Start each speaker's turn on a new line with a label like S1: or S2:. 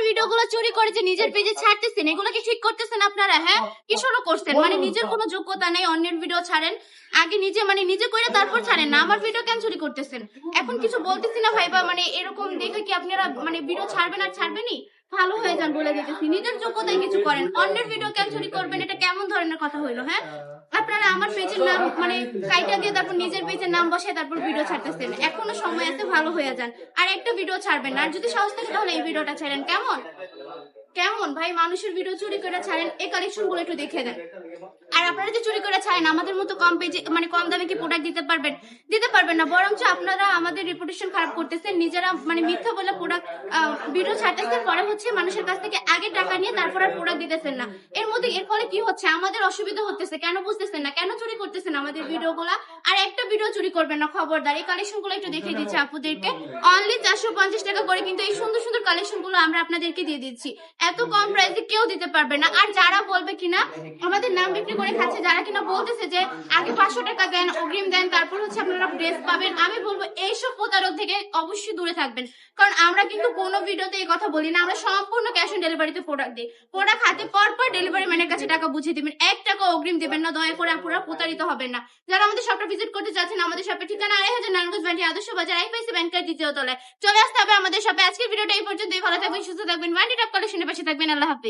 S1: ভিডিওগুলো চুরি করে যে নিজের পেজে ছাড়তেছেন, এগুলো কি ঠিক করতেছেন আপনারা? হ্যাঁ, কি শুরু করছেন? মানে নিজের কোনো যোগ্যতা নেই, অন্যের ভিডিও ছাড়েন, আগে নিজে করে তারপর ছাড়েন না। আমার ভিডিও কেন চুরি করতেছেন? এখন কিছু বলতেছি না ভাইবা, মানে এরকম দেখে কি আপনারা মানে ভিডিও ছাড়বেন আর ছাড়বেনই? ভালো হয়ে যান বলে দিতেছি, নিজের যোগ্যতায় কিছু করেন, অন্যের ভিডিও কেন চুরি করবেন? এটা কেমন ধরনের কথা হইলো? হ্যাঁ, আপনারা আমার পেজের নাম মানে কাইটা দিয়ে তারপর নিজের পেজের নাম বসে তারপর ভিডিও ছাড়তেছেন। এখনো সময় আছে, ভালো হয়ে যান, আর একটা ভিডিও ছাড়বেন না। আর যদি সাহস থাকে তাহলে এই ভিডিওটা ছাড়েন। কেমন কেমন ভাই, মানুষের ভিডিও চুরি করে ছাড়েন, এই কালেকশন গুলো একটু দেখে দেন। আর আপনারা যে চুরি করে ছাড়েন, আমাদের মতো কম পেজে মানে কম দামে কি প্রোডাক্ট দিতে পারবেন? দিতে পারবেন না, বরঞ্চ আপনারা আমাদের রেপুটেশন খারাপ করতেছেন। নিজেরা মানে মিথ্যা বলে প্রোডাক্ট ভিডিও ছাড়তেছেন, পরে হচ্ছে মানুষের কাছ থেকে আগে টাকা নিয়ে তারপর আর প্রোডাক্ট দিতেছেন না। এর ফলে কি হচ্ছে, আমাদের অসুবিধা হতেছে। কেন বুঝতেছেন না? কেন চুরি করতেছেন আমাদের ভিডিও গুলা? আর একটা ভিডিও চুরি করবেন না, খবরদার। এই কালেকশন গুলো একটু দেখিয়ে দিচ্ছি আপুদেরকে, অনলি 450 টাকা করে কিন্তু এই সুন্দর সুন্দর কালেকশন গুলো আমরা আপনাদেরকে দিয়ে দিচ্ছি। এত কম প্রাইসে কেউ দিতে পারবে না। আর যারা বলবে কিনা আমাদের নাম বিক্রি করে খাচ্ছে, যারা কিনা বলতেছে যে আগে 500 টাকা দেন, অগ্রিম দেন, তারপর হচ্ছে আপনারা ড্রেস পাবেন, আমি বলবো এইসব প্রতারক থেকে অবশ্যই দূরে থাকবেন। কারণ আমরা কিন্তু কোনো ভিডিওতে এই কথা বলি না, আমরা সম্পূর্ণ ক্যাশ অন ডেলিভারিতে প্রোডাক্ট দিই। প্রোডাক্ট হাতে পর ডেলিভারি ম্যানের কাছে টাকা বুঝিয়ে দিবেন, 1 টাকা অগ্রিম দিবেন না। দয়া করে আপনারা প্রতারিত হবেন না। যারা আমাদের শপটা ভিজিট করতে চাচ্ছেন, আমাদের শপের ঠিকানা 2500 নারায়ণগঞ্জ ব্যান্ডি আদর্শ বাজার, আইপিসি ব্যাংকের দ্বিতীয় তলায় চলে আসতে হবে আমাদের শপে। আজকের ভিডিওটা এই পর্যন্তই। ভালো থাকবেন, সুস্থ থাকবেন, ব্যান্ডি টপ কালেকশনের পাশে থাকবেন। আল্লাহ হাফেজ।